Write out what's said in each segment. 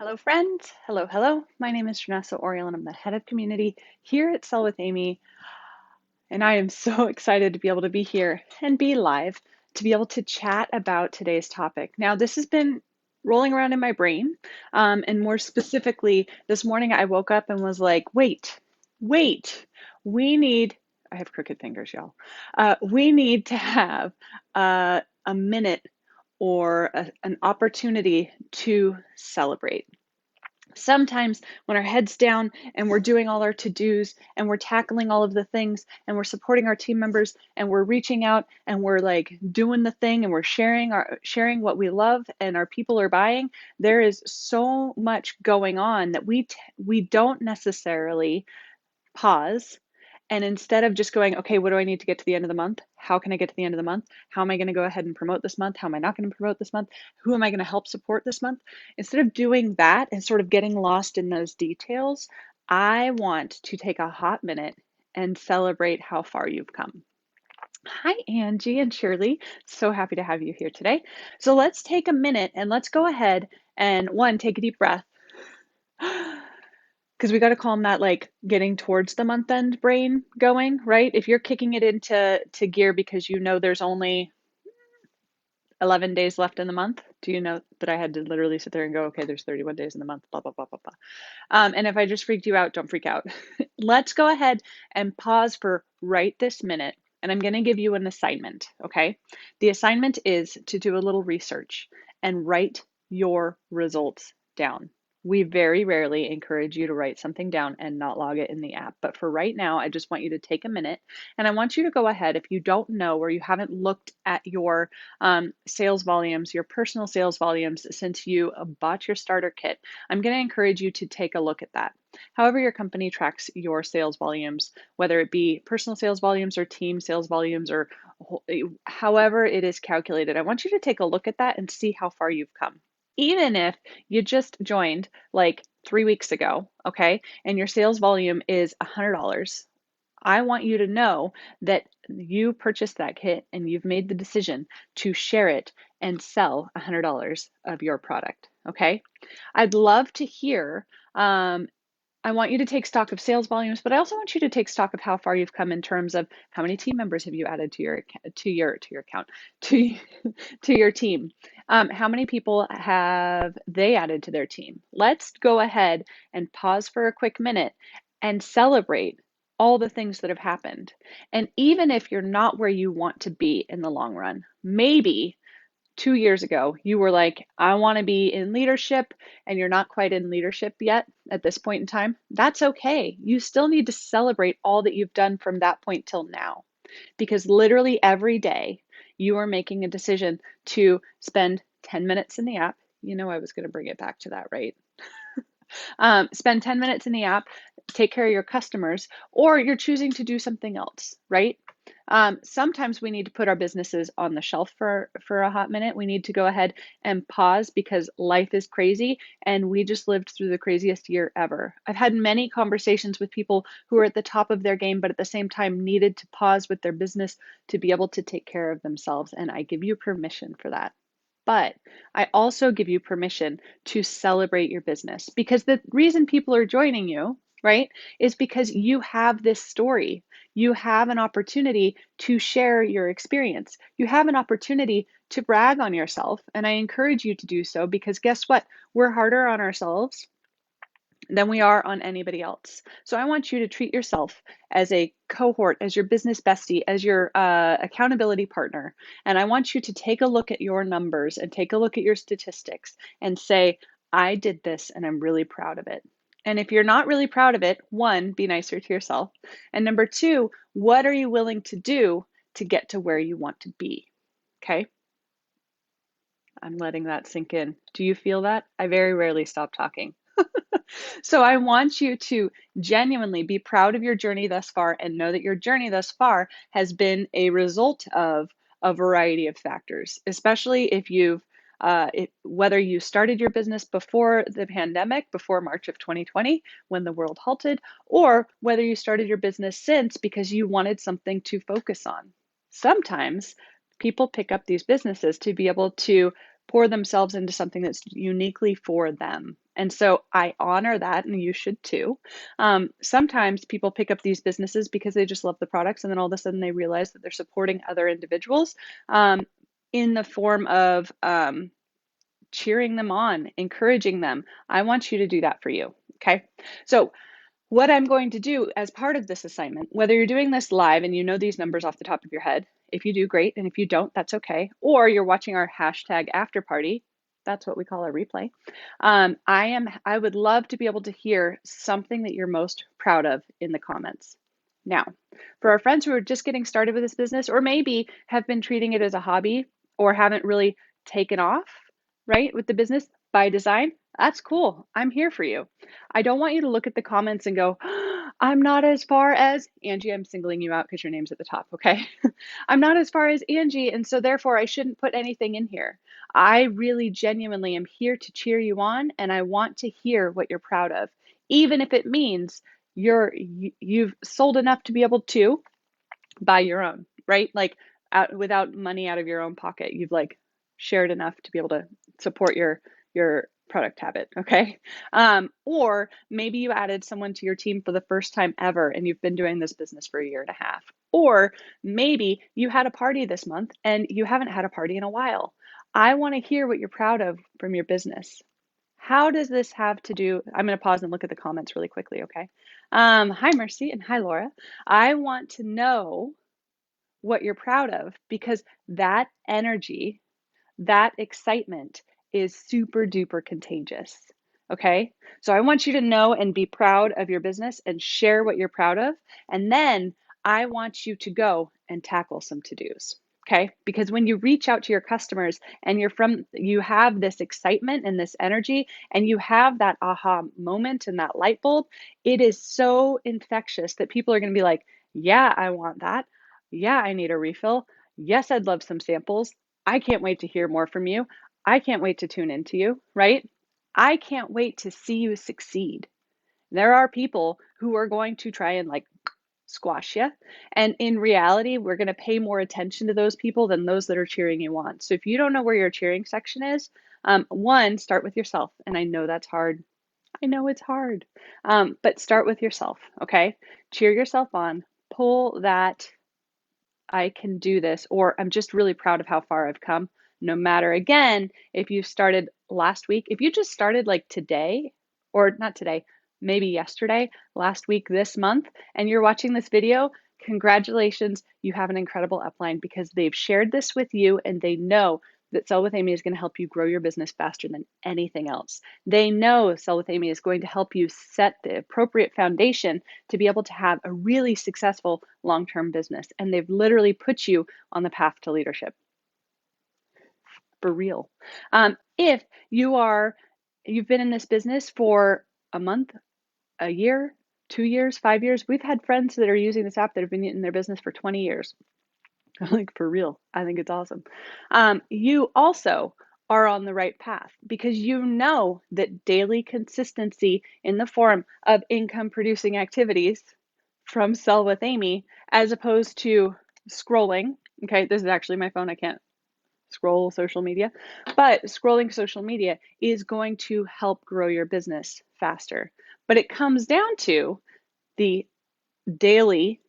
Hello, friends. Hello, hello. My name is Janessa Oriel, and I'm the head of community here at Sell with Amy. And I am so excited to be able to be here and be live to be able to chat about today's topic. Now, this has been rolling around in my brain. And more specifically, this morning I woke up and was like, wait, we need, I have crooked fingers, y'all. We need to have a minute or an opportunity to celebrate. Sometimes when our head's down and we're doing all our to-dos and we're tackling all of the things and we're supporting our team members and we're reaching out and we're like doing the thing and we're sharing what we love and our people are buying, there is so much going on that we don't necessarily pause. And instead of just going, okay, what do I need to get to the end of the month? How can I get to the end of the month? How am I going to go ahead and promote this month? How am I not going to promote this month? Who am I going to help support this month? Instead of doing that and sort of getting lost in those details, I want to take a hot minute and celebrate how far you've come. Hi, Angie and Shirley. So happy to have you here today. So let's take a minute and let's go ahead and take a deep breath. Because we got to calm that like getting towards the month end brain going, right? If you're kicking it into gear because you know there's only 11 days left in the month, do you know that I had to literally sit there and go, okay, there's 31 days in the month, blah, blah, blah, blah, blah. And if I just freaked you out, don't freak out. Let's go ahead and pause for right this minute. And I'm going to give you an assignment, okay? The assignment is to do a little research and write your results down. We very rarely encourage you to write something down and not log it in the app. But for right now, I just want you to take a minute and I want you to go ahead, if you don't know or you haven't looked at your sales volumes, your personal sales volumes since you bought your starter kit, I'm going to encourage you to take a look at that. However, your company tracks your sales volumes, whether it be personal sales volumes or team sales volumes or however it is calculated, I want you to take a look at that and see how far you've come. Even if you just joined like 3 weeks ago, okay, and your sales volume is $100, I want you to know that you purchased that kit and you've made the decision to share it and sell $100 of your product, okay? I'd love to hear I want you to take stock of sales volumes, but I also want you to take stock of how far you've come in terms of how many team members have you added to your account to to your team. How many people have they added to their team? Let's go ahead and pause for a quick minute and celebrate all the things that have happened. And even if you're not where you want to be in the long run, maybe 2 years ago, you were like, I want to be in leadership, and you're not quite in leadership yet at this point in time. That's okay. You still need to celebrate all that you've done from that point till now, because literally every day you are making a decision to spend 10 minutes in the app. You know, I was going to bring it back to that, right? Spend 10 minutes in the app, take care of your customers, or you're choosing to do something else, right? Sometimes we need to put our businesses on the shelf for a hot minute. We need to go ahead and pause because life is crazy and we just lived through the craziest year ever. I've had many conversations with people who are at the top of their game, but at the same time needed to pause with their business to be able to take care of themselves. And I give you permission for that. But I also give you permission to celebrate your business because the reason people are joining you, right, is because you have this story. You have an opportunity to share your experience. You have an opportunity to brag on yourself. And I encourage you to do so because guess what? We're harder on ourselves than we are on anybody else. So I want you to treat yourself as a cohort, as your business bestie, as your accountability partner. And I want you to take a look at your numbers and take a look at your statistics and say, I did this and I'm really proud of it. And if you're not really proud of it, one, be nicer to yourself. And number two, what are you willing to do to get to where you want to be? Okay. I'm letting that sink in. Do you feel that? I very rarely stop talking. So I want you to genuinely be proud of your journey thus far and know that your journey thus far has been a result of a variety of factors, especially if whether you started your business before the pandemic, before March of 2020, when the world halted, or whether you started your business since because you wanted something to focus on. Sometimes people pick up these businesses to be able to pour themselves into something that's uniquely for them. And so I honor that, and you should too. Sometimes people pick up these businesses because they just love the products, and then all of a sudden they realize that they're supporting other individuals um, in the form of cheering them on, encouraging them. I want you to do that for you. Okay. So what I'm going to do as part of this assignment, whether you're doing this live and you know these numbers off the top of your head, if you do, great. And if you don't, that's okay. Or you're watching our hashtag after party. That's what we call a replay. I would love to be able to hear something that you're most proud of in the comments. Now, for our friends who are just getting started with this business, or maybe have been treating it as a hobby or haven't really taken off, right, with the business by design, that's cool. I'm here for you. I don't want you to look at the comments and go, I'm not as far as Angie. I'm singling you out because your name's at the top, okay? I'm not as far as Angie, and so therefore I shouldn't put anything in here. I really genuinely am here to cheer you on, and I want to hear what you're proud of, even if it means you've sold enough to be able to buy your own, right? Like without money out of your own pocket, you've like shared enough to be able to support your product habit, okay? Or maybe you added someone to your team for the first time ever and you've been doing this business for a year and a half. Or maybe you had a party this month and you haven't had a party in a while. I want to hear what you're proud of from your business. How does this have to do? I'm going to pause and look at the comments really quickly, okay? Hi, Mercy, and hi, Laura. I want to know what you're proud of because that energy, that excitement is super duper contagious. Okay. So I want you to know and be proud of your business and share what you're proud of. And then I want you to go and tackle some to dos. Okay. Because when you reach out to your customers and you have this excitement and this energy and you have that aha moment and that light bulb, it is so infectious that people are going to be like, yeah, I want that. Yeah, I need a refill. Yes, I'd love some samples. I can't wait to hear more from you. I can't wait to tune into you, right? I can't wait to see you succeed. There are people who are going to try and like squash you. And in reality, we're going to pay more attention to those people than those that are cheering you on. So if you don't know where your cheering section is, one, start with yourself. And I know that's hard. I know it's hard. But start with yourself, okay? Cheer yourself on. Pull that I can do this, or I'm just really proud of how far I've come. No matter, again, if you started last week, if you just started like today, or not today, maybe yesterday, last week, this month, and you're watching this video, congratulations, you have an incredible upline because they've shared this with you and they know that Sell with Amy is going to help you grow your business faster than anything else. They know Sell with Amy is going to help you set the appropriate foundation to be able to have a really successful long-term business. And they've literally put you on the path to leadership for real. If you've been in this business for a month, a year, 2 years, 5 years, we've had friends that are using this app that have been in their business for 20 years. Like for real. I think it's awesome. You also are on the right path because you know that daily consistency in the form of income producing activities from Sell with Amy, as opposed to scrolling. Okay, this is actually my phone. I can't scroll social media, but scrolling social media is going to help grow your business faster. But it comes down to the daily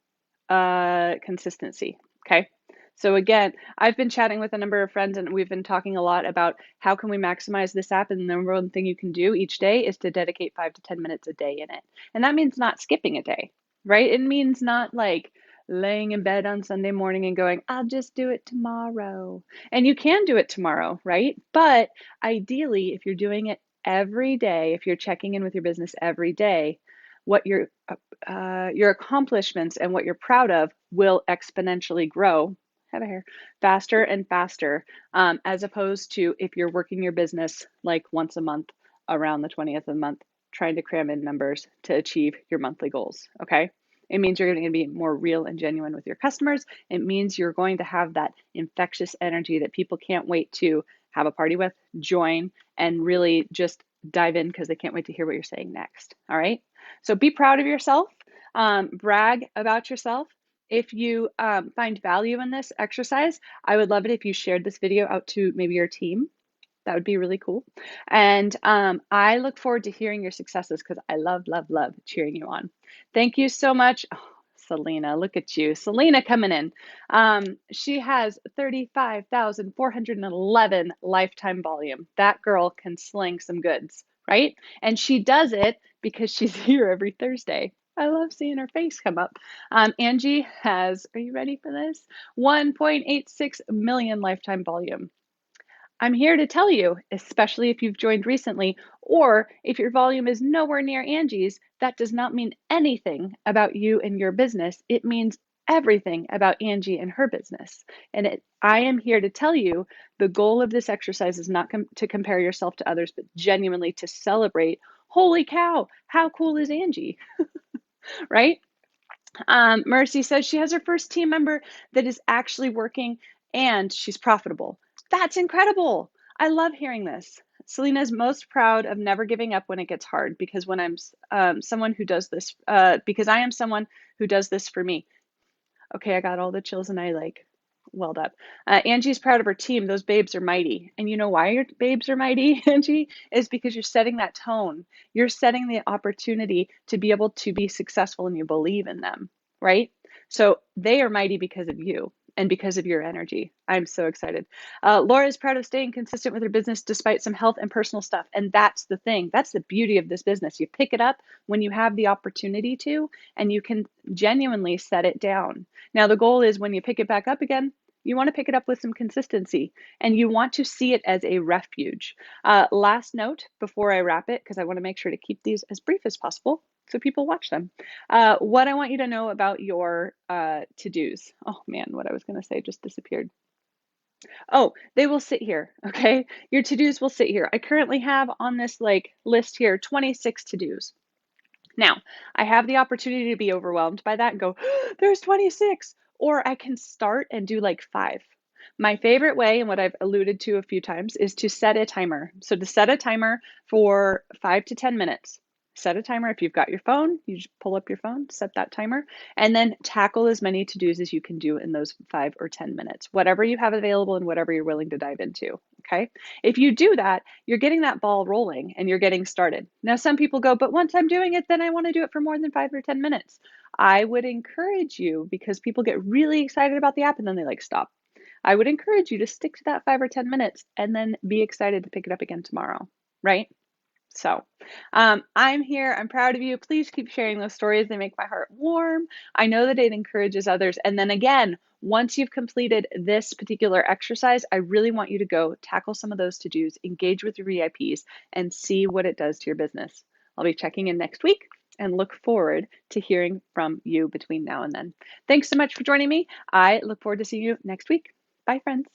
consistency. Okay. So again, I've been chatting with a number of friends and we've been talking a lot about how can we maximize this app, and the number one thing you can do each day is to dedicate 5 to 10 minutes a day in it. And that means not skipping a day, right? It means not like laying in bed on Sunday morning and going, I'll just do it tomorrow. And you can do it tomorrow, right? But ideally, if you're doing it every day, if you're checking in with your business every day, what your accomplishments and what you're proud of will exponentially grow head of hair faster and faster, as opposed to if you're working your business like once a month around the 20th of the month trying to cram in numbers to achieve your monthly goals. Okay, it means you're going to be more real and genuine with your customers. It means you're going to have that infectious energy that people can't wait to have a party with, join, and really just dive in because they can't wait to hear what you're saying next. All right, so be proud of yourself, brag about yourself. If you find value in this exercise, I would love it if you shared this video out to maybe your team That would be really cool. And I look forward to hearing your successes because I love, love, love cheering you on. Thank you so much. Oh, Selena, look at you. Selena coming in. She has 35,411 lifetime volume. That girl can sling some goods, right? And she does it because she's here every Thursday. I love seeing her face come up. Angie has, are you ready for this? 1.86 million lifetime volume. I'm here to tell you, especially if you've joined recently, or if your volume is nowhere near Angie's, that does not mean anything about you and your business. It means everything about Angie and her business. I am here to tell you the goal of this exercise is not to compare yourself to others, but genuinely to celebrate. Holy cow, how cool is Angie, right? Mercy says she has her first team member that is actually working and she's profitable. That's incredible. I love hearing this. Selena's most proud of never giving up when it gets hard because when I'm someone who does this, because I am someone who does this for me. Okay, I got all the chills and I like welled up. Angie's proud of her team. Those babes are mighty. And you know why your babes are mighty, Angie? Is because you're setting that tone. You're setting the opportunity to be able to be successful and you believe in them, right? So they are mighty because of you and because of your energy. I'm so excited. Laura is proud of staying consistent with her business despite some health and personal stuff. And that's the thing. That's the beauty of this business. You pick it up when you have the opportunity to, and you can genuinely set it down. Now, the goal is when you pick it back up again, you want to pick it up with some consistency and you want to see it as a refuge. Last note before I wrap it, because I want to make sure to keep these as brief as possible so people watch them. What I want you to know about your to-dos. Oh man, what I was going to say just disappeared. Oh, they will sit here, okay? Your to-dos will sit here. I currently have on this like list here 26 to-dos. Now, I have the opportunity to be overwhelmed by that and go, there's 26, or I can start and do like 5. My favorite way, and what I've alluded to a few times, is to set a timer. So to set a timer for 5 to 10 minutes. Set a timer. If you've got your phone, you just pull up your phone, set that timer, and then tackle as many to-dos as you can do in those 5 or 10 minutes, whatever you have available and whatever you're willing to dive into. Okay. If you do that, you're getting that ball rolling and you're getting started. Now, some people go, but once I'm doing it, then I want to do it for more than 5 or 10 minutes. I would encourage you because people get really excited about the app and then they like stop. I would encourage you to stick to that 5 or 10 minutes and then be excited to pick it up again tomorrow, right? So I'm here. I'm proud of you. Please keep sharing those stories. They make my heart warm. I know that it encourages others. And then again, once you've completed this particular exercise, I really want you to go tackle some of those to-dos, engage with your VIPs, and see what it does to your business. I'll be checking in next week and look forward to hearing from you between now and then. Thanks so much for joining me. I look forward to seeing you next week. Bye, friends.